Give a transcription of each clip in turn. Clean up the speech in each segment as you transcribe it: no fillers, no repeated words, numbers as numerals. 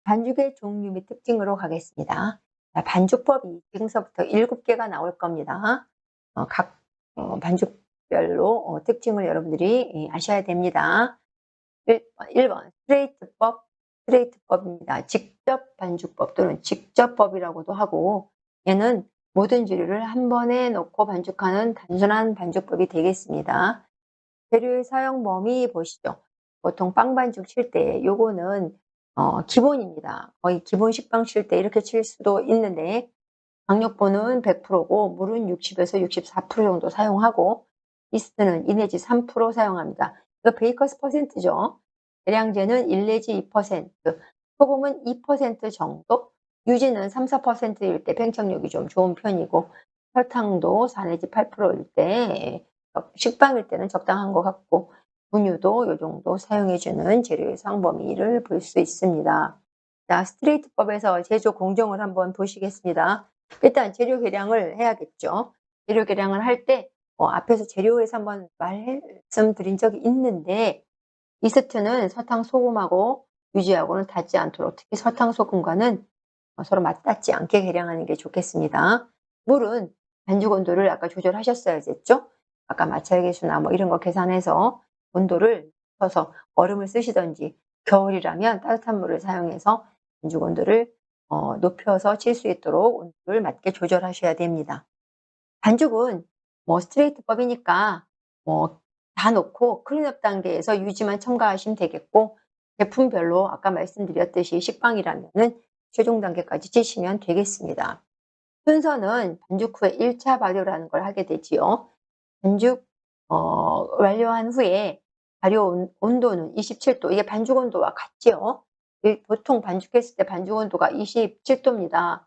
반죽의 종류 및 특징으로 가겠습니다. 자, 반죽법이 지금서부터 7개가 나올 겁니다. 각 반죽별로 특징을 여러분들이 아셔야 됩니다. 1번 스트레이트법입니다. 직접 반죽법 또는 직접법이라고도 하고, 얘는 모든 재료를 한 번에 넣고 반죽하는 단순한 반죽법이 되겠습니다. 재료의 사용 범위 보시죠. 보통 빵 반죽 칠 때 요거는 기본입니다. 거의 기본 식빵 칠 때 이렇게 칠 수도 있는데, 강력분은 100%고 물은 60에서 64% 정도 사용하고, 이스트는 2 내지 3% 사용합니다. 이거 베이커스 퍼센트죠. 계량제는 1 내지 2%, 소금은 2% 정도, 유지는 3~4%일 때 팽창력이 좀 좋은 편이고, 설탕도 4 내지 8%일 때 식빵일 때는 적당한 것 같고, 분유도 요 정도 사용해주는 재료의 사용 범위를 볼 수 있습니다. 자, 스트레이트법에서 제조 공정을 한번 보시겠습니다. 일단 재료 계량을 해야겠죠. 재료 계량을 할 때 앞에서 재료에서 한번 말씀드린 적이 있는데, 이스트는 설탕, 소금하고 유지하고는 닿지 않도록, 특히 설탕, 소금과는 서로 맞닿지 않게 계량하는 게 좋겠습니다. 물은 반죽 온도를 아까 조절하셨어야겠죠. 아까 마찰계수나 뭐 이런 거 계산해서 온도를 쳐서 얼음을 쓰시든지, 겨울이라면 따뜻한 물을 사용해서 반죽 온도를 높여서 칠 수 있도록 온도를 맞게 조절하셔야 됩니다. 반죽은 뭐 스트레이트법이니까 뭐 다 넣고 클린업 단계에서 유지만 첨가하시면 되겠고, 제품별로 아까 말씀드렸듯이 식빵이라면은 최종 단계까지 치시면 되겠습니다. 순서는 반죽 후에 1차 발효라는 걸 하게 되지요. 반죽 완료한 후에 발효 온도는 27도, 이게 반죽 온도와 같지요. 보통 반죽했을 때 반죽 온도가 27도입니다.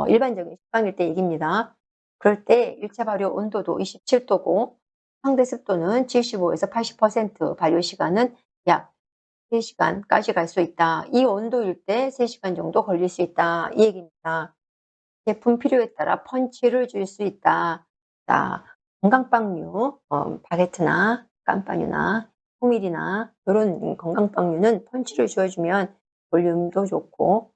일반적인 식빵일 때 얘기입니다. 그럴 때 1차 발효 온도도 27도고, 상대 습도는 75에서 80%, 발효 시간은 약 3시간까지 갈 수 있다. 이 온도일 때 3시간 정도 걸릴 수 있다, 이 얘기입니다. 제품 필요에 따라 펀치를 줄 수 있다. 자, 건강빵류, 바게트나 깜빠뉴나 호밀이나 이런 건강빵류는 펀치를 주어주면 볼륨도 좋고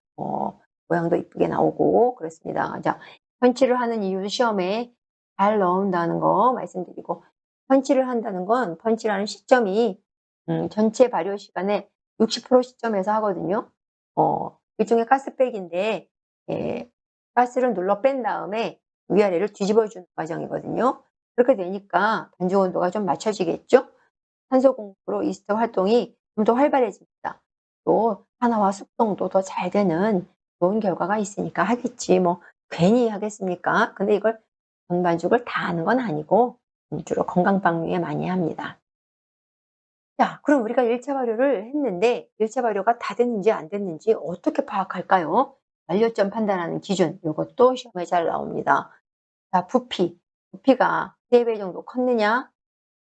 모양도 이쁘게 나오고 그렇습니다. 자, 펀치를 하는 이유, 시험에 잘 넣는다는 거 말씀드리고, 펀치를 한다는 건 펀치라는 시점이 전체 발효 시간의 60% 시점에서 하거든요. 일종의 가스백인데, 예, 가스를 눌러 뺀 다음에 위아래를 뒤집어 주는 과정이거든요. 그렇게 되니까 반죽 온도가 좀 맞춰지겠죠. 산소 공급으로 이스트 활동이 좀 더 활발해집니다. 또 산화와 숙성도 더 잘 되는 좋은 결과가 있으니까 하겠지, 뭐 괜히 하겠습니까? 근데 이걸 전 반죽을 다 하는 건 아니고 주로 건강빵류에 많이 합니다. 자, 그럼 우리가 1차 발효를 했는데 1차 발효가 다 됐는지 안 됐는지 어떻게 파악할까요? 완료점 판단하는 기준, 이것도 시험에 잘 나옵니다. 자, 부피가 3배 정도 컸느냐,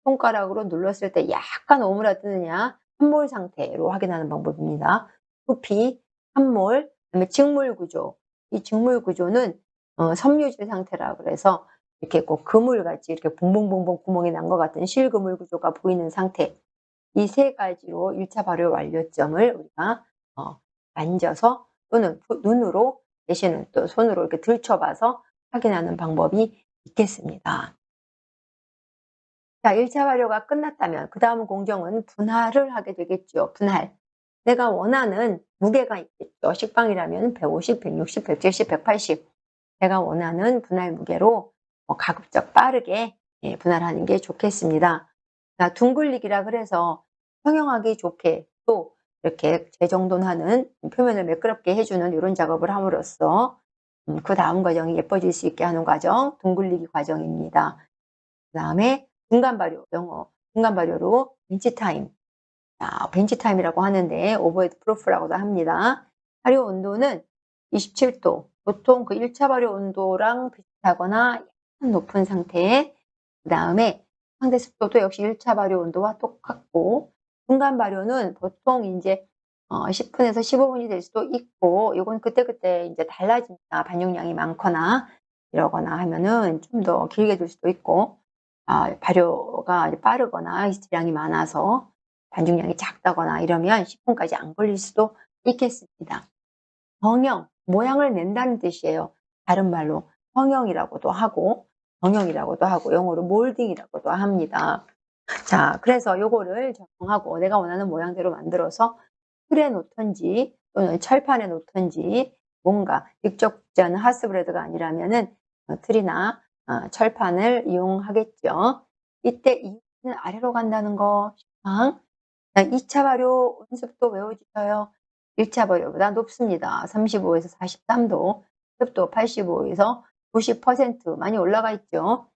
손가락으로 눌렀을 때 약간 오므라드느냐, 함몰 상태로 확인하는 방법입니다. 부피, 함몰, 그다음에 직물 구조. 이 직물 구조는 섬유질 상태라 그래서 이렇게 꼭 그물같이 이렇게 봉봉봉봉 구멍이 난 것 같은 실그물 구조가 보이는 상태. 이 3가지로 1차 발효 완료점을 우리가 만져서 또는 눈으로, 내지는 또 손으로 이렇게 들춰봐서 확인하는 방법이 있겠습니다. 자, 1차 발효가 끝났다면 그 다음 공정은 분할을 하게 되겠죠. 분할. 내가 원하는 무게가 있겠죠. 식빵이라면 150, 160, 170, 180. 내가 원하는 분할 무게로 가급적 빠르게 분할하는 게 좋겠습니다. 자, 둥글리기라 그래서 평형하기 좋게 또 이렇게 재정돈하는, 표면을 매끄럽게 해주는 이런 작업을 함으로써 그 다음 과정이 예뻐질 수 있게 하는 과정, 둥글리기 과정입니다. 그 다음에 중간 발효, 영어 중간 발효로 벤치 타임. 자, 벤치 타임이라고 하는데 오버헤드 프로프라고도 합니다. 발효 온도는 27도. 보통 그 1차 발효 온도랑 비슷하거나 약간 높은 상태. 그 다음에 상대 습도도 역시 1차 발효 온도와 똑같고, 중간 발효는 보통 이제 10분에서 15분이 될 수도 있고, 이건 그때그때 이제 달라집니다. 반죽량이 많거나 이러거나 하면은 좀 더 길게 될 수도 있고, 발효가 빠르거나 이스트량이 많아서 반죽량이 작다거나 이러면 10분까지 안 걸릴 수도 있겠습니다. 정형, 모양을 낸다는 뜻이에요. 다른 말로 성형이라고도 하고 정형이라고도 하고 영어로 몰딩이라고도 합니다. 자, 그래서 요거를 적용하고 내가 원하는 모양대로 만들어서 틀에 놓든지 또는 철판에 놓든지 뭔가 직접 굽지 않은 하스브레드가 아니라면은 틀이나 철판을 이용하겠죠. 이때 이는 아래로 간다는 거. 자, 2차 발효 온습도 외워주셔요. 1차 발효보다 높습니다. 35에서 43도, 습도 85에서 90% 많이 올라가 있죠.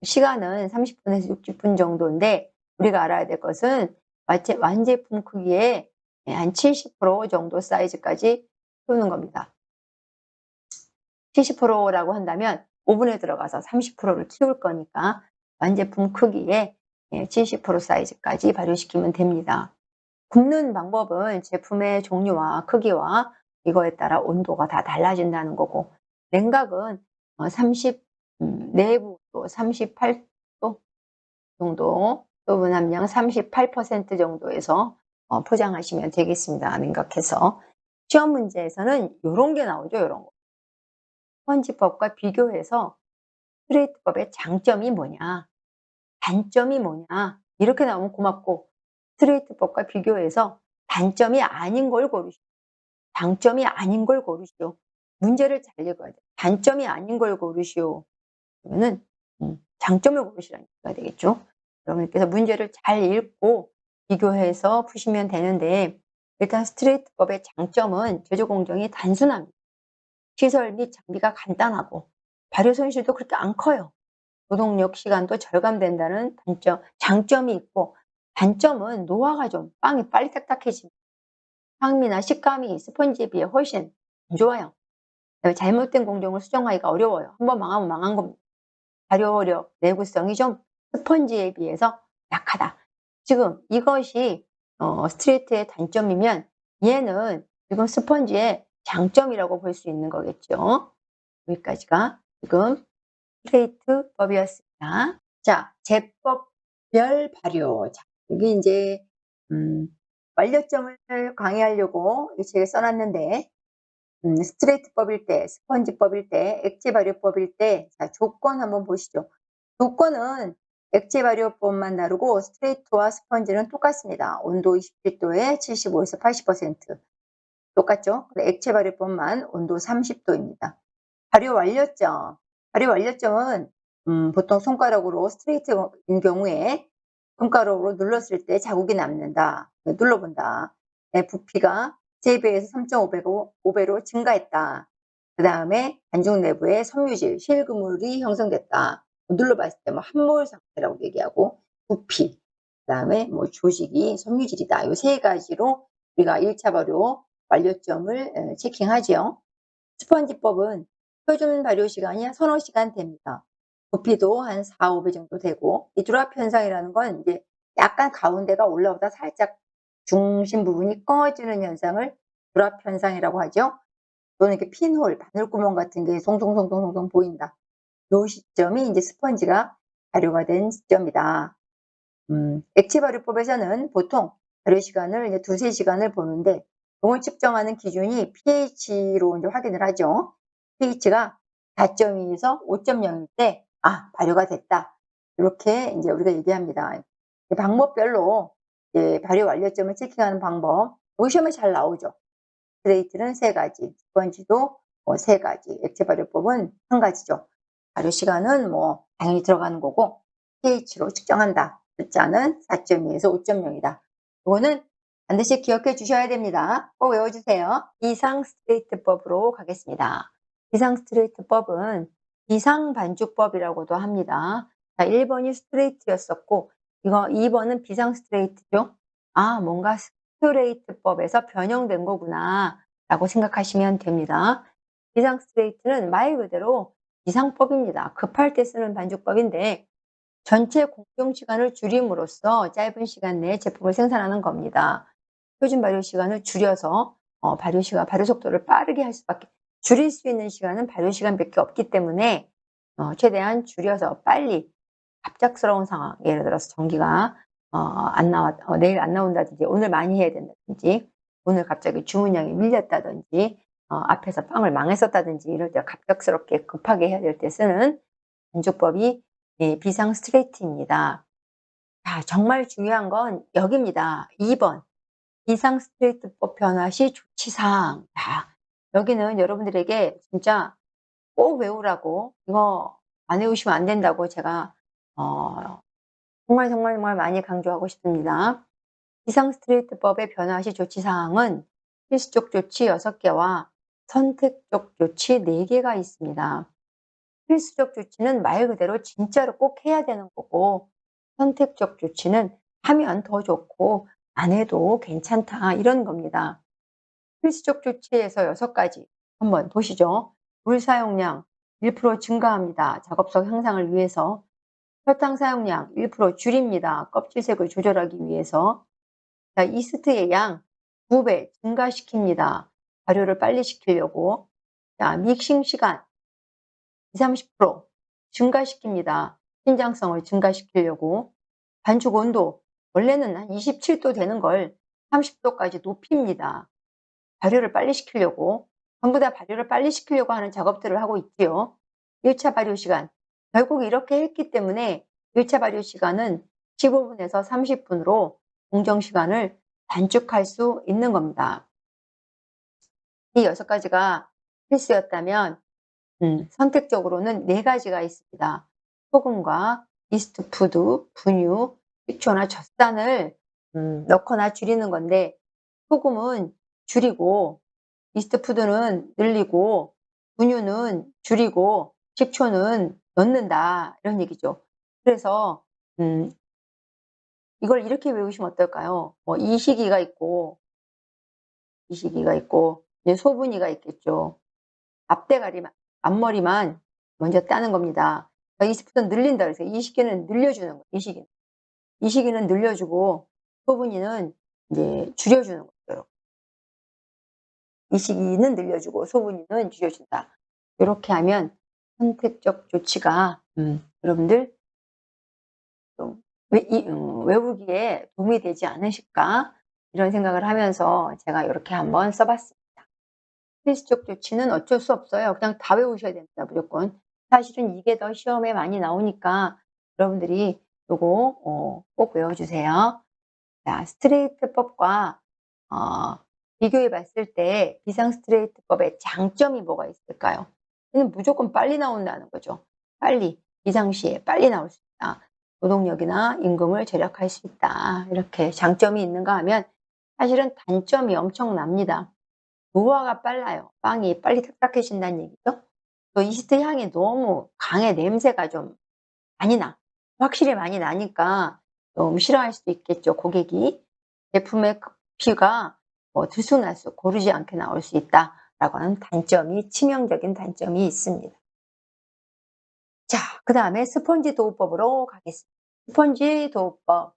시간은 30분에서 60분 정도인데 우리가 알아야 될 것은 완제품 크기의 한 70% 정도 사이즈까지 키우는 겁니다. 70%라고 한다면 오븐에 들어가서 30%를 키울 거니까 완제품 크기의 70% 사이즈까지 발효시키면 됩니다. 굽는 방법은 제품의 종류와 크기와 이거에 따라 온도가 다 달라진다는 거고, 냉각은 내부 38도 정도, 수분 함량 38% 정도에서 포장하시면 되겠습니다. 냉각해서. 시험 문제에서는 요런 게 나오죠. 요런 거. 스펀지법과 비교해서 스트레이트법의 장점이 뭐냐, 단점이 뭐냐, 이렇게 나오면 고맙고, 스트레이트법과 비교해서 단점이 아닌 걸 고르시오. 장점이 아닌 걸 고르시오. 문제를 잘 읽어야 돼요. 단점이 아닌 걸 고르시오. 그러면은 장점을 고르시라는 얘기가 되겠죠. 여러분께서 문제를 잘 읽고 비교해서 푸시면 되는데, 일단 스트레이트법의 장점은 제조 공정이 단순합니다. 시설 및 장비가 간단하고 발효 손실도 그렇게 안 커요. 노동력 시간도 절감된다는 장점이 있고, 단점은 노화가 좀 빵이 빨리 딱딱해집니다. 향미나 식감이 스펀지에 비해 훨씬 안 좋아요. 잘못된 공정을 수정하기가 어려워요. 한번 망하면 망한 겁니다. 발효력, 내구성이 좀 스펀지에 비해서 약하다. 지금 이것이 스트레이트의 단점이면 얘는 지금 스펀지의 장점이라고 볼 수 있는 거겠죠. 여기까지가 지금 스트레이트법이었습니다. 자, 제법별 발효. 자, 여기 이제 완료점을 강의하려고 이 책에 써놨는데, 스트레이트법일 때, 스펀지법일 때, 액체 발효법일 때, 자, 조건 한번 보시죠. 조건은 액체 발효법만 다르고 스트레이트와 스펀지는 똑같습니다. 온도 27도에 75에서 80% 똑같죠? 근데 액체 발효법만 온도 30도입니다. 발효 완료점. 발효 완료점은 보통 손가락으로 스트레이트인 경우에 손가락으로 눌렀을 때 자국이 남는다. 눌러본다. 네, 부피가 3배에서 3.5배로 증가했다. 그 다음에 반죽 내부에 섬유질, 실그물이 형성됐다. 눌러봤을 때 뭐 함몰 상태라고 얘기하고, 부피, 그 다음에 뭐 조직이 섬유질이다. 이 세 가지로 우리가 1차 발효 완료점을 체킹하죠. 스펀지법은 표준 발효 시간이 서너 시간 됩니다. 부피도 한 4, 5배 정도 되고, 이 드랍 현상이라는 건 이제 약간 가운데가 올라오다 살짝 중심 부분이 꺼지는 현상을 드랍 현상이라고 하죠. 또는 이렇게 핀홀, 바늘구멍 같은 게 송송송송송 보인다. 요 시점이 이제 스펀지가 발효가 된 시점이다. 액체 발효법에서는 보통 발효 시간을 이제 2~3시간을 보는데, 이걸 측정하는 기준이 pH로 이제 확인을 하죠. pH가 4.2에서 5.0일 때, 발효가 됐다. 이렇게 이제 우리가 얘기합니다. 방법별로 이제 발효 완료점을 체킹하는 방법, 시험에 잘 나오죠. 스트레이트는 3가지, 스펀지도 3가지, 액체 발효법은 1가지죠. 발효 시간은 뭐 당연히 들어가는 거고, pH로 측정한다. 숫자는 4.2에서 5.0이다. 이거는 반드시 기억해 주셔야 됩니다. 꼭 외워주세요. 비상 스트레이트법으로 가겠습니다. 비상 스트레이트법은 비상 반죽법이라고도 합니다. 자, 1번이 스트레이트였었고, 2번은 비상 스트레이트죠. 뭔가 스트레이트법에서 변형된 거구나 라고 생각하시면 됩니다. 비상 스트레이트는 말 그대로 비상법입니다. 급할 때 쓰는 반죽법인데, 전체 공정 시간을 줄임으로써 짧은 시간 내에 제품을 생산하는 겁니다. 표준 발효 시간을 줄여서 발효 속도를 빠르게 할 수밖에, 줄일 수 있는 시간은 발효 시간밖에 없기 때문에 최대한 줄여서 빨리, 갑작스러운 상황, 예를 들어서 전기가 내일 안 나온다든지, 오늘 많이 해야 된다든지, 오늘 갑자기 주문량이 밀렸다든지, 앞에서 빵을 망했었다든지 이럴 때 갑작스럽게 급하게 해야 될 때 쓰는 반죽법이 비상 스트레이트입니다. 자, 정말 중요한 건 여기입니다. 2번 비상 스트레이트법 변화 시 조치사항. 자, 여기는 여러분들에게 진짜 꼭 외우라고, 이거 안 외우시면 안 된다고 제가 정말 많이 강조하고 싶습니다. 비상 스트레이트법의 변화 시 조치사항은 필수적 조치 6개와 선택적 조치 4개가 있습니다. 필수적 조치는 말 그대로 진짜로 꼭 해야 되는 거고, 선택적 조치는 하면 더 좋고 안 해도 괜찮다 이런 겁니다. 필수적 조치에서 6가지 한번 보시죠. 물 사용량 1% 증가합니다. 작업성 향상을 위해서. 설탕 사용량 1% 줄입니다. 껍질색을 조절하기 위해서. 자, 이스트의 양 2배 증가시킵니다. 발효를 빨리 시키려고. 자, 믹싱 시간 20~30% 증가시킵니다. 신장성을 증가시키려고. 반죽 온도 원래는 한 27도 되는 걸 30도까지 높입니다. 발효를 빨리 시키려고. 전부 다 발효를 빨리 시키려고 하는 작업들을 하고 있지요. 1차 발효 시간 결국 이렇게 했기 때문에 1차 발효 시간은 15분에서 30분으로 공정 시간을 단축할 수 있는 겁니다. 이 6가지가 필수였다면 선택적으로는 4가지가 있습니다. 소금과 이스트푸드, 분유, 식초나 젖산을 넣거나 줄이는 건데, 소금은 줄이고 이스트푸드는 늘리고 분유는 줄이고 식초는 넣는다 이런 얘기죠. 그래서 이걸 이렇게 외우시면 어떨까요? 이시기가 있고 이제 소분이가 있겠죠. 앞대가리만, 앞머리만 먼저 따는 겁니다. 이스트푸드는 늘린다 그래서 이시기는 늘려주는 거예요. 이시기는 늘려주고 소분이는 이제 줄여주는 거예요. 이시기는 늘려주고 소분이는 줄여준다. 이렇게 하면 선택적 조치가 여러분들 좀 외우기에 도움이 되지 않으실까 이런 생각을 하면서 제가 이렇게 한번 써봤습니다. 필수적 조치는 어쩔 수 없어요. 그냥 다 외우셔야 됩니다. 무조건. 사실은 이게 더 시험에 많이 나오니까 여러분들이 요거 꼭 외워주세요. 자, 스트레이트법과 비교해 봤을 때 비상 스트레이트법의 장점이 뭐가 있을까요? 얘는 무조건 빨리 나온다는 거죠. 빨리, 비상시에 빨리 나올 수 있다. 노동력이나 임금을 절약할 수 있다. 이렇게 장점이 있는가 하면 사실은 단점이 엄청납니다. 노화가 빨라요. 빵이 빨리 딱딱해진다는 얘기죠. 또 이스트 향이 너무 강해. 냄새가 좀 많이 나. 확실히 많이 나니까 좀 싫어할 수도 있겠죠, 고객이. 제품의 피가 들쑥날쑥 고르지 않게 나올 수 있다라고 하는 단점이, 치명적인 단점이 있습니다. 자, 그 다음에 스펀지 도우법으로 가겠습니다. 스펀지 도우법.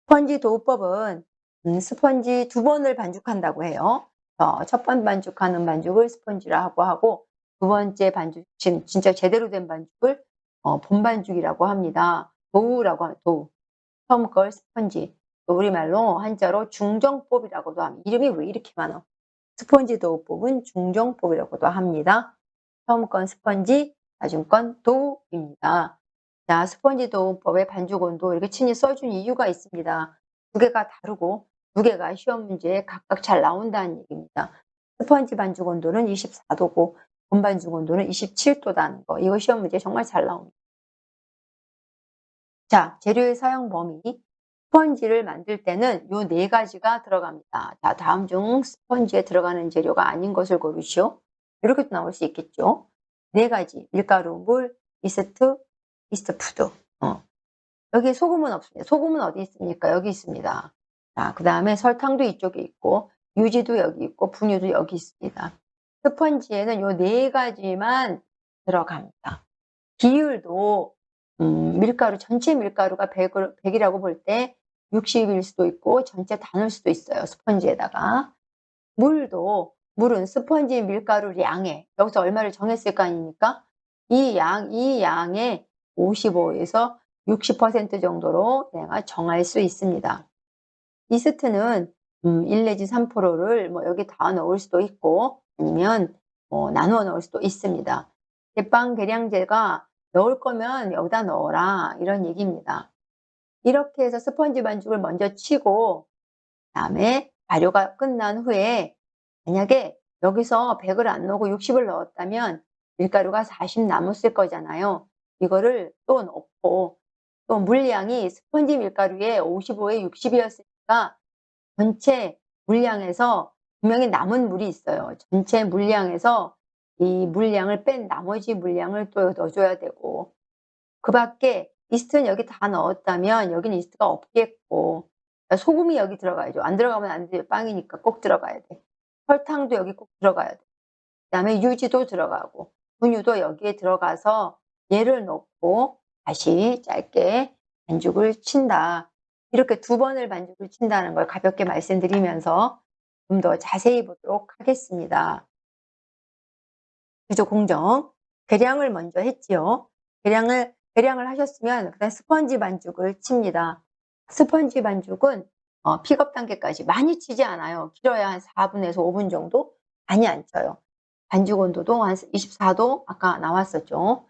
스펀지 도우법은 스펀지 2번을 반죽한다고 해요. 첫 번 반죽하는 반죽을 스펀지라고 하고, 두 번째 반죽, 진짜 제대로 된 반죽을 본반죽이라고 합니다. 도우라고 하는 도우. 처음 걸 스펀지. 우리말로 한자로 중정법이라고도 합니다. 이름이 왜 이렇게 많아? 스펀지 도우법은 중정법이라고도 합니다. 처음 건 스펀지, 나중 건 도우입니다. 자, 스펀지 도우법의 반죽 온도 이렇게 친히 써준 이유가 있습니다. 두 개가 다르고 두 개가 시험 문제에 각각 잘 나온다는 얘기입니다. 스펀지 반죽 온도는 24도고 본 반죽 온도는 27도다는 거. 이거 시험 문제에 정말 잘 나옵니다. 자, 재료의 사용 범위. 스펀지를 만들 때는 요 4가지가 들어갑니다. 자, 다음 중 스펀지에 들어가는 재료가 아닌 것을 고르시오. 이렇게도 나올 수 있겠죠. 4가지. 밀가루, 물, 이스트푸드. 여기 소금은 없습니다. 소금은 어디 있습니까? 여기 있습니다. 자, 그 다음에 설탕도 이쪽에 있고, 유지도 여기 있고, 분유도 여기 있습니다. 스펀지에는 요 4가지만 들어갑니다. 비율도 밀가루, 전체 밀가루가 100이라고 볼 때 60일 수도 있고 전체 단일 수도 있어요. 스펀지에다가. 물은 스펀지 밀가루량에, 여기서 얼마를 정했을 거 아닙니까? 이 양의 55에서 60% 정도로 내가 정할 수 있습니다. 이스트는 1 내지 3%를 여기 다 넣을 수도 있고, 아니면 나누어 넣을 수도 있습니다. 제빵 계량제가 넣을 거면 여기다 넣어라 이런 얘기입니다. 이렇게 해서 스펀지 반죽을 먼저 치고 그다음에 발효가 끝난 후에 만약에 여기서 100을 안 넣고 60을 넣었다면 밀가루가 40 남았을 거잖아요. 이거를 또 넣고 또 물량이 스펀지 밀가루에 55에 60이었으니까 전체 물량에서 분명히 남은 물이 있어요. 전체 물량에서 이 물량을 뺀 나머지 물량을 또 넣어줘야 되고 그 밖에 이스트는 여기 다 넣었다면 여기는 이스트가 없겠고 소금이 여기 들어가야죠. 안 들어가면 안 돼요. 빵이니까 꼭 들어가야 돼. 설탕도 여기 꼭 들어가야 돼. 그다음에 유지도 들어가고 분유도 여기에 들어가서 얘를 넣고 다시 짧게 반죽을 친다. 이렇게 2번을 반죽을 친다는 걸 가볍게 말씀드리면서 좀 더 자세히 보도록 하겠습니다. 구조 공정. 계량을 먼저 했지요. 계량을 하셨으면 그다음 스펀지 반죽을 칩니다. 스펀지 반죽은 픽업 단계까지 많이 치지 않아요. 길어야 한 4분에서 5분 정도? 많이 안 쳐요. 반죽 온도도 한 24도 아까 나왔었죠.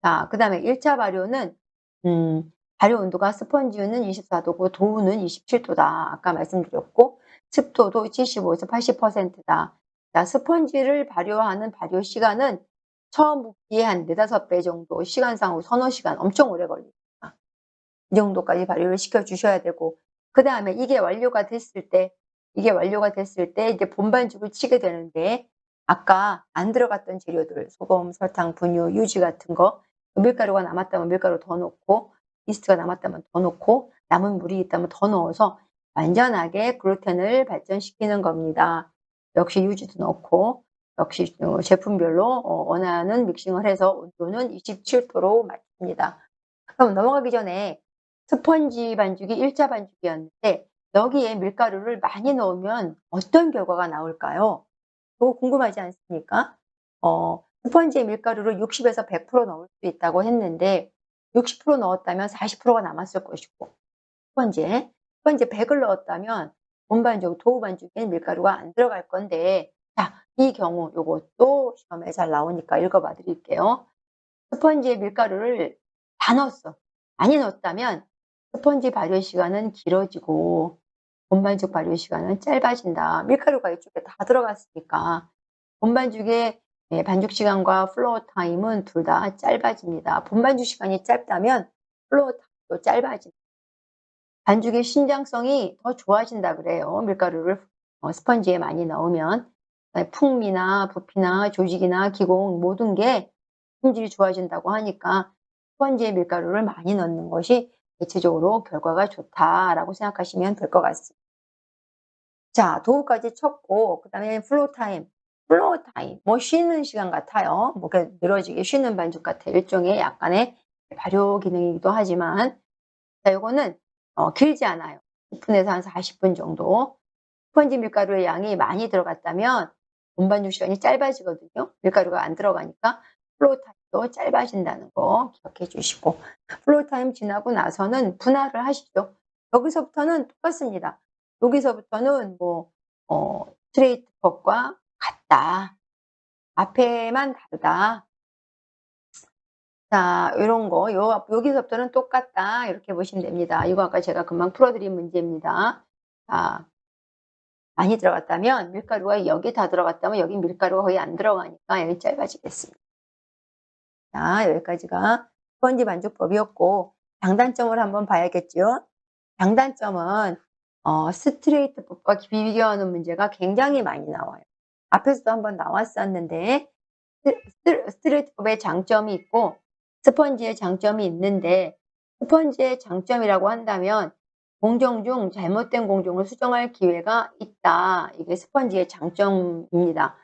자, 그다음에 1차 발효는 발효 온도가 스펀지는 24도고 도우는 27도다. 아까 말씀드렸고 습도도 75에서 80%다. 자, 스펀지를 발효하는 발효 시간은 처음 붓기에 한 4-5배 정도 시간상으로 서너 시간 엄청 오래 걸립니다. 이 정도까지 발효를 시켜 주셔야 되고 그다음에 이게 완료가 됐을 때 이제 본반죽을 치게 되는데 아까 안 들어갔던 재료들 소금, 설탕, 분유, 유지 같은 거 밀가루가 남았다면 밀가루 더 넣고 이스트가 남았다면 더 넣고 남은 물이 있다면 더 넣어서 완전하게 글루텐을 발전시키는 겁니다. 역시 유지도 넣고 역시 제품별로 원하는 믹싱을 해서 온도는 27도로 맞춥니다. 그럼 넘어가기 전에 스펀지 반죽이 1차 반죽이었는데 여기에 밀가루를 많이 넣으면 어떤 결과가 나올까요? 그거 궁금하지 않습니까? 스펀지에 밀가루를 60에서 100% 넣을 수 있다고 했는데 60% 넣었다면 40%가 남았을 것이고 스펀지에 100을 넣었다면 본반죽, 도우 반죽에 밀가루가 안 들어갈 건데 자, 이 경우 요것도 시험에 잘 나오니까 읽어봐 드릴게요. 스펀지에 밀가루를 다 넣었어. 많이 넣었다면 스펀지 발효 시간은 길어지고 본반죽 발효 시간은 짧아진다. 밀가루가 이쪽에 다 들어갔으니까 본반죽의 반죽 시간과 플로우 타임은 둘 다 짧아집니다. 본반죽 시간이 짧다면 플로우 타임도 짧아집니다. 반죽의 신장성이 더 좋아진다 그래요. 밀가루를 스펀지에 많이 넣으면 풍미나 부피나 조직이나 기공 모든 게 품질이 좋아진다고 하니까 스펀지에 밀가루를 많이 넣는 것이 대체적으로 결과가 좋다라고 생각하시면 될 것 같습니다. 자, 도우까지 쳤고 그다음에 플로우 타임. 뭐 쉬는 시간 같아요. 뭐 그냥 늘어지게 쉬는 반죽 같아요. 일종의 약간의 발효 기능이기도 하지만 자, 요거는 길지 않아요. 10분에서 한 40분 정도. 스펀지 밀가루의 양이 많이 들어갔다면 본반죽 시간이 짧아지거든요. 밀가루가 안 들어가니까 플로우 타임도 짧아진다는 거 기억해 주시고 플로우 타임 지나고 나서는 분할을 하시죠. 여기서부터는 똑같습니다. 여기서부터는 뭐 스트레이트 컵과 같다. 앞에만 다르다. 자, 요런 거 여기서부터는 똑같다. 이렇게 보시면 됩니다. 이거 아까 제가 금방 풀어드린 문제입니다. 자, 많이 들어갔다면 밀가루가 여기 다 들어갔다면 여기 밀가루가 거의 안 들어가니까 여기 짧아지겠습니다. 자, 여기까지가 스펀지 반죽법이었고 장단점을 한번 봐야겠죠. 장단점은 스트레이트법과 비교하는 문제가 굉장히 많이 나와요. 앞에서도 한번 나왔었는데 스트레이트법의 장점이 있고 스펀지의 장점이 있는데 스펀지의 장점이라고 한다면 공정 중 잘못된 공정을 수정할 기회가 있다. 이게 스펀지의 장점입니다.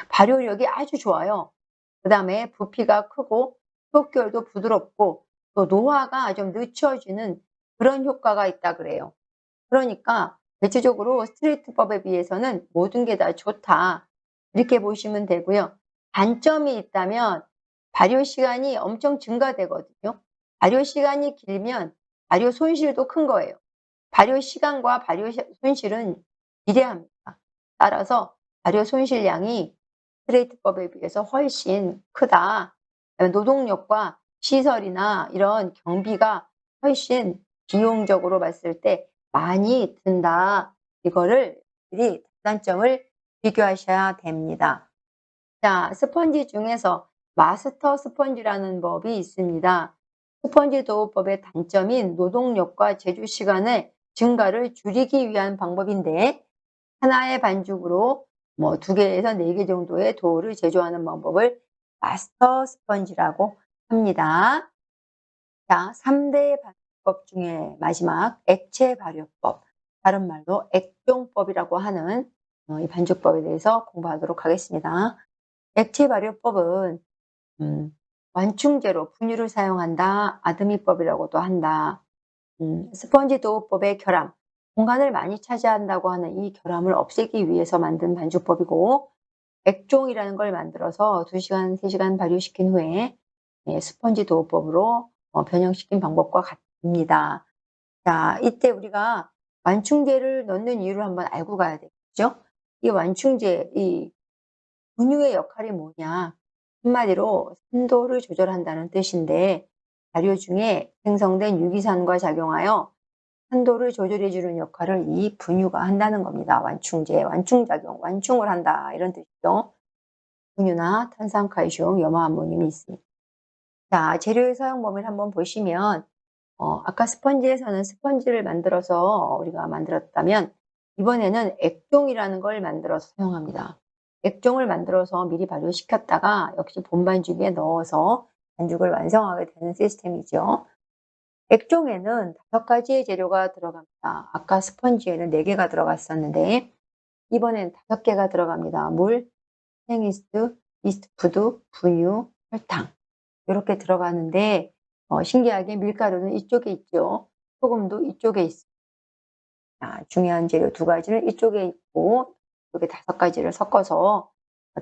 발효력이 아주 좋아요. 그 다음에 부피가 크고 속결도 부드럽고 또 노화가 좀 늦춰지는 그런 효과가 있다 그래요. 그러니까 대체적으로 스트레이트법에 비해서는 모든 게 다 좋다. 이렇게 보시면 되고요. 단점이 있다면 발효 시간이 엄청 증가되거든요. 발효 시간이 길면 발효 손실도 큰 거예요. 발효 시간과 발효 손실은 비례합니다. 따라서 발효 손실량이 스트레이트법에 비해서 훨씬 크다. 노동력과 시설이나 이런 경비가 훨씬 비용적으로 봤을 때 많이 든다. 이거를 미리 장단점을 비교하셔야 됩니다. 자, 스펀지 중에서 마스터 스펀지라는 법이 있습니다. 스펀지 도우법의 단점인 노동력과 제조 시간의 증가를 줄이기 위한 방법인데, 하나의 반죽으로 뭐 2개에서 4개 정도의 도우를 제조하는 방법을 마스터 스펀지라고 합니다. 자, 3대 반죽법 중에 마지막 액체 발효법, 다른 말로 액종법이라고 하는 이 반죽법에 대해서 공부하도록 하겠습니다. 액체 발효법은 완충제로 분유를 사용한다. 아드미법이라고도 한다. 스펀지 도우법의 결함, 공간을 많이 차지한다고 하는 이 결함을 없애기 위해서 만든 반죽법이고, 액종이라는 걸 만들어서 2시간, 3시간 발효시킨 후에 스펀지 도우법으로 변형시킨 방법과 같습니다. 자, 이때 우리가 완충제를 넣는 이유를 한번 알고 가야 되겠죠? 이 완충제, 이 분유의 역할이 뭐냐? 한마디로 산도를 조절한다는 뜻인데, 발효 중에 생성된 유기산과 작용하여 산도를 조절해 주는 역할을 이 분유가 한다는 겁니다. 완충제, 완충작용, 완충을 한다 이런 뜻이죠. 분유나 탄산칼슘, 염화암모늄이 있습니다. 자, 재료의 사용 범위를 한번 보시면 아까 스펀지에서는 스펀지를 만들어서 우리가 만들었다면, 이번에는 액종이라는 걸 만들어서 사용합니다. 액종을 만들어서 미리 발효시켰다가 역시 본반죽에 넣어서 반죽을 완성하게 되는 시스템이죠. 액종에는 5가지의 재료가 들어갑니다. 아까 스펀지에는 4개가 들어갔었는데 이번엔 5개가 들어갑니다. 물, 생이스트, 이스트푸드, 분유, 설탕 이렇게 들어가는데 신기하게 밀가루는 이쪽에 있죠. 소금도 이쪽에 있습니다. 중요한 재료 2가지는 이쪽에 있고 이렇게 5가지를 섞어서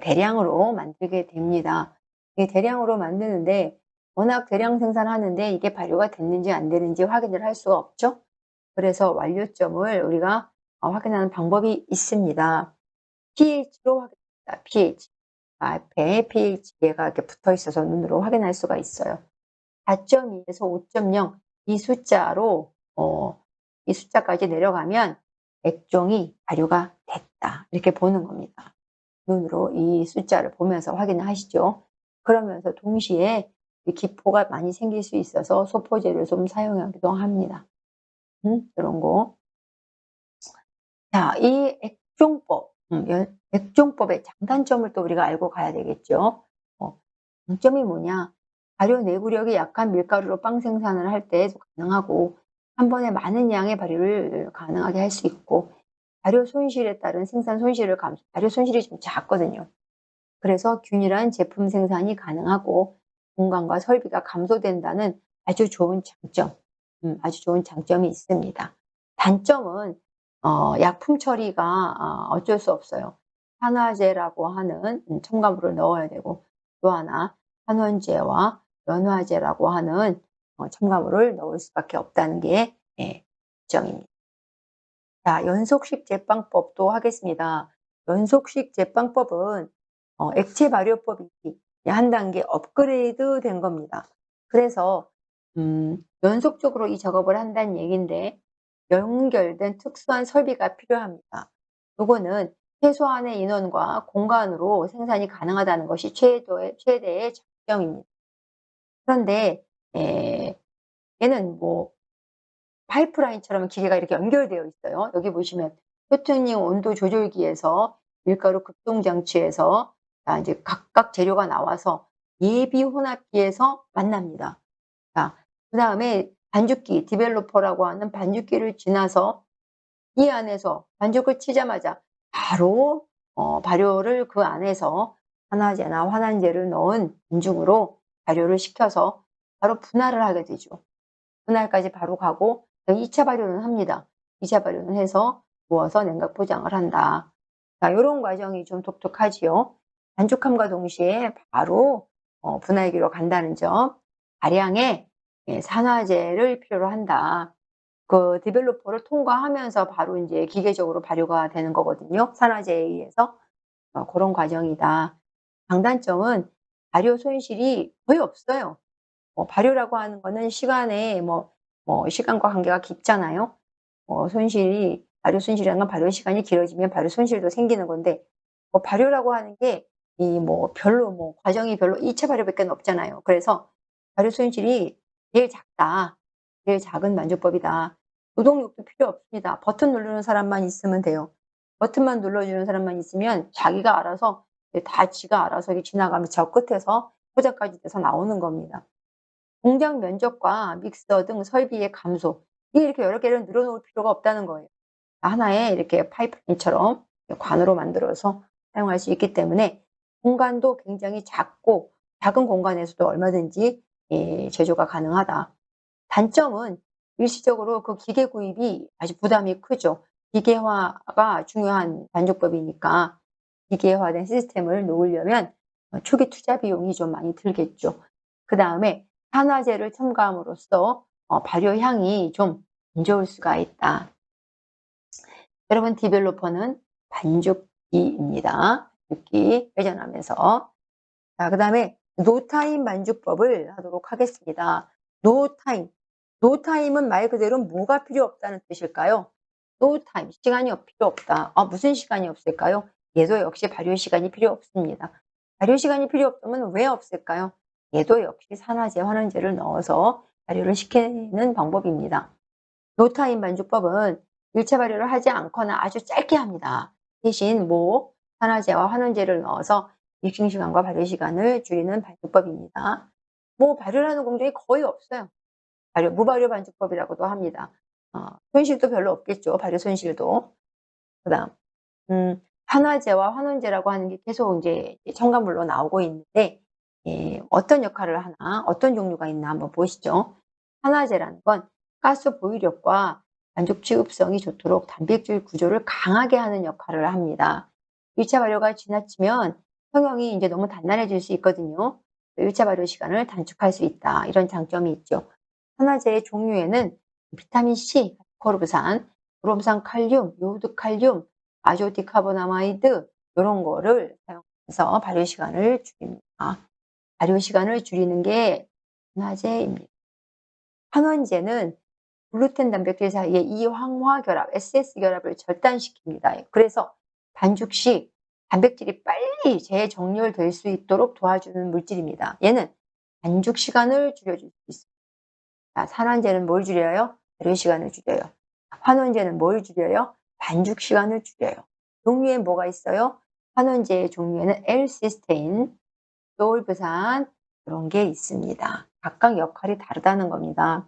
대량으로 만들게 됩니다. 이게 대량으로 만드는데 워낙 대량 생산하는데 이게 발효가 됐는지 안 되는지 확인을 할 수가 없죠. 그래서 완료점을 우리가 확인하는 방법이 있습니다. pH로 확인합니다. pH. 앞에 pH가 이렇게 붙어 있어서 눈으로 확인할 수가 있어요. 4.2에서 5.0 이 숫자로 이 숫자까지 내려가면 액종이 발효가 됐다. 이렇게 보는 겁니다. 눈으로 이 숫자를 보면서 확인을 하시죠. 그러면서 동시에 이 기포가 많이 생길 수 있어서 소포제를 좀 사용하기도 합니다. 이런 거. 자, 이 액종법, 액종법의 장단점을 또 우리가 알고 가야 되겠죠. 장점이 뭐냐? 발효 내구력이 약한 밀가루로 빵 생산을 할 때 가능하고, 한 번에 많은 양의 발효를 가능하게 할 수 있고, 발효 손실에 따른 생산 손실을 발효 손실이 좀 작거든요. 그래서 균일한 제품 생산이 가능하고 공간과 설비가 감소된다는 아주 좋은 장점, 아주 좋은 장점이 있습니다. 단점은 약품 처리가 어쩔 수 없어요. 산화제라고 하는 첨가물을 넣어야 되고, 또 하나 환원제와 연화제라고 하는 첨가물을 넣을 수밖에 없다는 게 장점입니다. 자, 연속식 제빵법도 하겠습니다. 연속식 제빵법은 액체 발효법이 한 단계 업그레이드 된 겁니다. 그래서 연속적으로 이 작업을 한다는 얘기인데 연결된 특수한 설비가 필요합니다. 요거는 최소한의 인원과 공간으로 생산이 가능하다는 것이 최대의 장점입니다. 그런데 얘는 뭐 파이프라인처럼 기계가 이렇게 연결되어 있어요. 여기 보시면 표트닝 온도 조절기에서 밀가루 급동 장치에서 이제 각각 재료가 나와서 예비 혼합기에서 만납니다. 자, 그다음에 반죽기 디벨로퍼라고 하는 반죽기를 지나서 이 안에서 반죽을 치자마자 바로 발효를 그 안에서 산화제나 환원제를 넣은 반죽으로 발효를 시켜서 바로 분할을 하게 되죠. 분할까지 바로 가고 2차 발효는 합니다. 2차 발효는 해서 부어서 냉각 포장을 한다. 자, 요런 과정이 좀 독특하지요. 반죽함과 동시에 바로 분할기로 간다는 점. 다량의 산화제를 필요로 한다. 그 디벨로퍼를 통과하면서 바로 이제 기계적으로 발효가 되는 거거든요. 산화제에 의해서 그런 과정이다. 장단점은 발효 손실이 거의 없어요. 발효라고 하는 거는 시간에 시간과 관계가 깊잖아요. 발효 손실이라는 건 발효 시간이 길어지면 발효 손실도 생기는 건데, 발효라고 하는 게 별로 과정이 별로 2차 발효밖에 없잖아요. 그래서 발효 손실이 제일 작다. 제일 작은 만족법이다. 노동력도 필요 없습니다. 버튼 누르는 사람만 있으면 돼요. 버튼만 눌러주는 사람만 있으면 자기가 알아서 다 지가 알아서 이게 지나가면 저 끝에서 포장까지 돼서 나오는 겁니다. 공장 면적과 믹서 등 설비의 감소. 이게 이렇게 여러 개를 늘어놓을 필요가 없다는 거예요. 하나의 이렇게 파이프라인처럼 관으로 만들어서 사용할 수 있기 때문에 공간도 굉장히 작고 작은 공간에서도 얼마든지 제조가 가능하다. 단점은 일시적으로 그 기계 구입이 아주 부담이 크죠. 기계화가 중요한 반죽법이니까 기계화된 시스템을 놓으려면 초기 투자 비용이 좀 많이 들겠죠. 그다음에 산화제를 첨가함으로써 발효향이 좀 안 좋을 수가 있다. 여러분, 디벨로퍼는 반죽기입니다. 반죽기 회전하면서. 자, 그다음에 노타임 반죽법을 하도록 하겠습니다. 노타임. 노타임은 말 그대로 뭐가 필요 없다는 뜻일까요? 노타임, 시간이 필요 없다. 무슨 시간이 없을까요? 얘도 역시 발효 시간이 필요 없습니다. 발효 시간이 필요 없다면 왜 없을까요? 얘도 역시 산화제, 환원제를 넣어서 발효를 시키는 방법입니다. 노타임 반죽법은 1차 발효를 하지 않거나 아주 짧게 합니다. 대신 산화제와 환원제를 넣어서 믹싱 시간과 발효 시간을 줄이는 반죽법입니다. 발효라는 공정이 거의 없어요. 무발효 반죽법이라고도 합니다. 손실도 별로 없겠죠. 발효 손실도. 그다음 산화제와 환원제라고 하는 게 계속 이제 첨가물로 나오고 있는데, 어떤 역할을 하나, 어떤 종류가 있나 한번 보시죠. 산화제라는 건 가스 보유력과 반죽 취급성이 좋도록 단백질 구조를 강하게 하는 역할을 합니다. 1차 발효가 지나치면 성형이 이제 너무 단단해질 수 있거든요. 1차 발효 시간을 단축할 수 있다. 이런 장점이 있죠. 산화제의 종류에는 비타민 C, 코르브산, 브롬산 칼륨, 요오드 칼륨, 아조디카보나마이드 이런 거를 사용해서 발효 시간을 줄입니다. 발효 시간을 줄이는 게 산화제입니다. 환원제는 글루텐 단백질 사이의 이황화 결합, SS 결합을 절단시킵니다. 그래서 반죽 시 단백질이 빨리 재정렬될 수 있도록 도와주는 물질입니다. 얘는 반죽 시간을 줄여줄 수 있습니다. 산화제는 뭘 줄여요? 발효 시간을 줄여요. 환원제는 뭘 줄여요? 반죽 시간을 줄여요. 종류에 뭐가 있어요? 환원제의 종류에는 L-시스테인, 돌브산 그런 게 있습니다. 각각 역할이 다르다는 겁니다.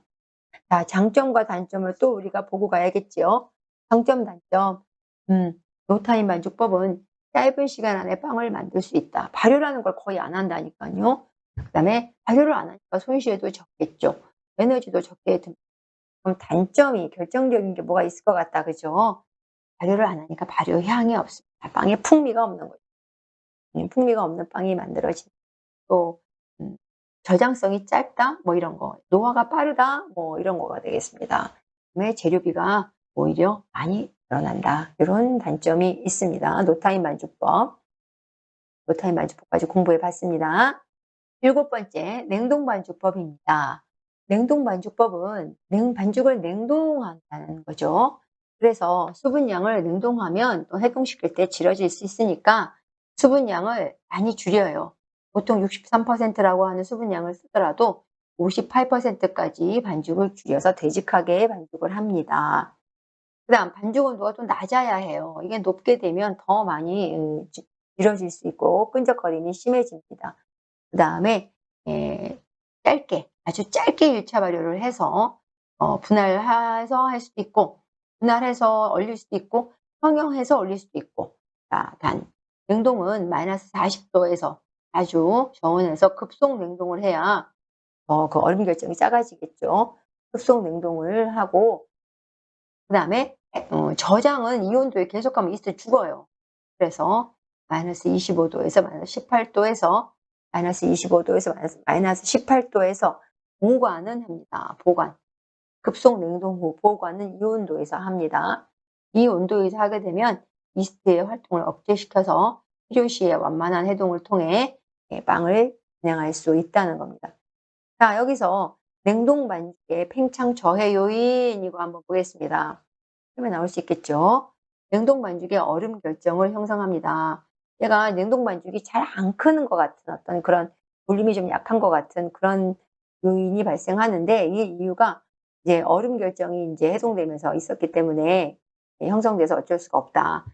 자, 장점과 단점을 또 우리가 보고 가야겠지요. 장점, 단점. 노타임 반죽법은 짧은 시간 안에 빵을 만들 수 있다. 발효라는 걸 거의 안 한다니까요. 그다음에 발효를 안 하니까 손실도 적겠죠. 에너지도 적게 듭니다. 그럼 단점이 결정적인 게 뭐가 있을 것 같다, 그죠? 발효를 안 하니까 발효 향이 없습니다. 빵에 풍미가 없는 거죠. 풍미가 없는 빵이 만들어진다. 또 저장성이 짧다, 이런 거. 노화가 빠르다, 이런 거가 되겠습니다. 그다음에 재료비가 오히려 많이 늘어난다. 이런 단점이 있습니다. 노타임 반죽법. 노타임 반죽법까지 공부해 봤습니다. 7번째, 냉동 반죽법입니다. 냉동 반죽법은 반죽을 냉동한다는 거죠. 그래서 수분량을 냉동하면 또 해동시킬 때 질어질 수 있으니까 수분량을 많이 줄여요. 보통 63%라고 하는 수분량을 쓰더라도 58%까지 반죽을 줄여서 되직하게 반죽을 합니다. 그다음 반죽 온도가 좀 낮아야 해요. 이게 높게 되면 더 많이 질어질 수 있고 끈적거림이 심해집니다. 그다음에 짧게, 아주 짧게 1차 발효를 해서 분할해서 할 수도 있고, 분할해서 얼릴 수도 있고, 성형해서 얼릴 수도 있고. 자, 냉동은 마이너스 40도에서 아주 저온에서 급속 냉동을 해야 그 얼음 결정이 작아지겠죠. 급속 냉동을 하고, 그다음에 저장은 이 온도에 계속하면 이스트 죽어요. 그래서 마이너스 25도에서 마이너스 18도에서 마이너스 25도에서 마이너스 18도에서 보관은 합니다. 보관. 급속 냉동 후 보관은 이 온도에서 합니다. 이 온도에서 하게 되면 이스트의 활동을 억제시켜서 필요 시에 완만한 해동을 통해 빵을 진행할 수 있다는 겁니다. 자, 여기서 냉동 반죽의 팽창 저해 요인 이거 한번 보겠습니다. 그러면 나올 수 있겠죠. 냉동 반죽의 얼음 결정을 형성합니다. 얘가 냉동 반죽이 잘 안 크는 것 같은 어떤 그런 볼륨이 좀 약한 것 같은 그런 요인이 발생하는데 이 이유가 이제 얼음 결정이 이제 해동되면서 있었기 때문에 형성돼서 어쩔 수가 없다.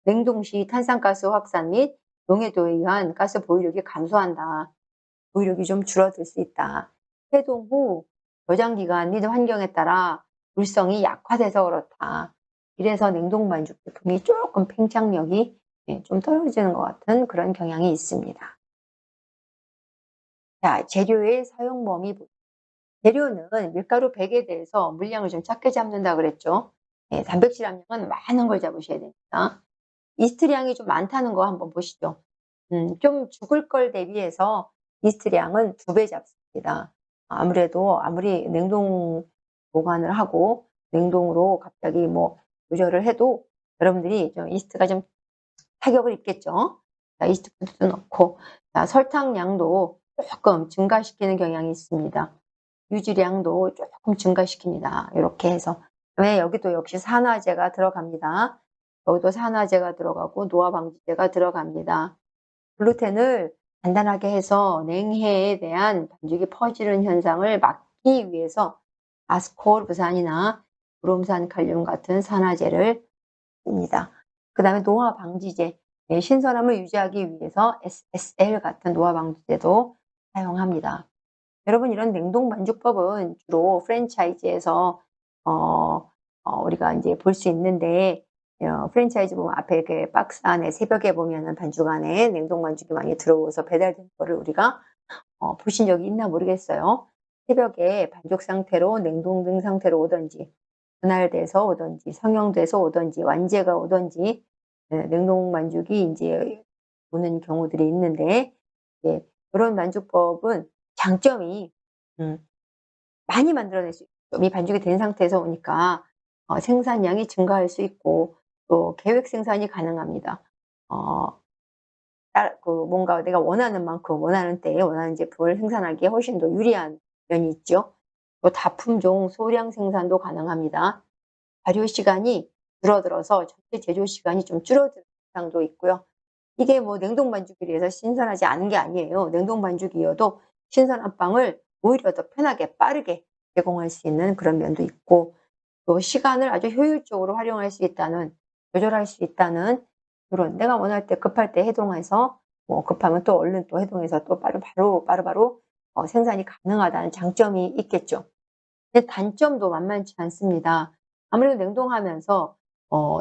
냉동 시 탄산가스 확산 및 농해도에 의한 가스 보유력이 감소한다. 보유력이 좀 줄어들 수 있다. 해동 후 저장 기간 및 환경에 따라 물성이 약화돼서 그렇다. 이래서 냉동 반죽 제품이 조금 팽창력이 좀 떨어지는 것 같은 그런 경향이 있습니다. 자, 재료의 사용 범위. 재료는 밀가루 100에 대해서 물량을 좀 작게 잡는다 그랬죠. 단백질 함량은 많은 걸 잡으셔야 됩니다. 이스트량이 좀 많다는 거 한번 보시죠. 좀 죽을 걸 대비해서 이스트량은 2배 잡습니다. 아무래도 아무리 냉동 보관을 하고 냉동으로 갑자기 뭐 조절을 해도 여러분들이 좀 이스트가 좀 타격을 입겠죠. 자, 이스트 푸드도 넣고, 자, 설탕 양도 조금 증가시키는 경향이 있습니다. 유지량도 조금 증가시킵니다. 이렇게 해서. 왜 여기도 역시 산화제가 들어갑니다. 여기도 산화제가 들어가고 노화 방지제가 들어갑니다. 글루텐을 단단하게 해서 냉해에 대한 반죽이 퍼지는 현상을 막기 위해서 아스코르브산이나 브롬산 칼륨 같은 산화제를 씁니다. 그 다음에 노화 방지제, 신선함을 유지하기 위해서 SSL 같은 노화 방지제도 사용합니다. 여러분, 이런 냉동 반죽법은 주로 프랜차이즈에서 우리가 이제 볼 수 있는데, 프랜차이즈 보면 앞에 이렇게 박스 안에 새벽에 보면은 반죽 안에 냉동 반죽이 많이 들어오서 배달된 거를 우리가 보신 적이 있나 모르겠어요. 새벽에 반죽 상태로 냉동된 상태로 오든지 분할돼서 오든지 성형돼서 오든지 완제가 오든지 냉동 반죽이 이제 오는 경우들이 있는데, 그런 반죽법은 장점이 많이 만들어낼 수 있죠. 이미 반죽이 된 상태에서 오니까 생산량이 증가할 수 있고 또 계획 생산이 가능합니다. 어 뭔가 내가 원하는 만큼 원하는 때에 원하는 제품을 생산하기에 훨씬 더 유리한 면이 있죠. 또 다품종 소량 생산도 가능합니다. 발효 시간이 줄어들어서 전체 제조 시간이 좀 줄어드는 현상도 있고요. 이게 뭐 냉동 반죽에 비해서 신선하지 않은 게 아니에요. 냉동 반죽이어도 신선한 빵을 오히려 더 편하게 빠르게 제공할 수 있는 그런 면도 있고, 또 시간을 아주 효율적으로 활용할 수 있다는, 조절할 수 있다는 그런, 내가 원할 때 급할 때 해동해서 뭐 급하면 또 얼른 또 해동해서 또 바로바로 생산이 가능하다는 장점이 있겠죠. 근데 단점도 만만치 않습니다. 아무래도 냉동하면서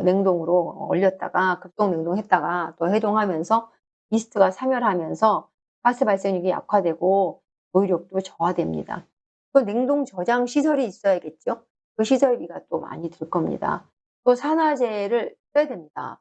냉동으로 얼렸다가 급속 냉동했다가 또 해동하면서 이스트가 사멸하면서 가스 발생력이 약화되고 보유력도 저하됩니다. 또 냉동 저장 시설이 있어야겠죠. 그 시설비가 또 많이 들 겁니다. 또 산화제를 써야 됩니다.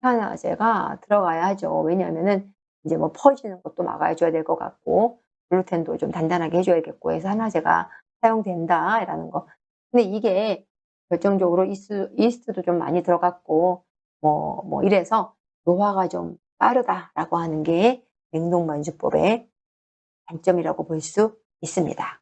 산화제가 들어가야 하죠. 왜냐하면은 이제 뭐 퍼지는 것도 막아 줘야 될 것 같고 글루텐도 좀 단단하게 해 줘야겠고 해서 산화제가 사용된다라는 거. 근데 이게 결정적으로 이스트도 좀 많이 들어갔고 뭐 이래서 노화가 좀 빠르다라고 하는 게 냉동 반죽법의 단점이라고 볼 수 있습니다.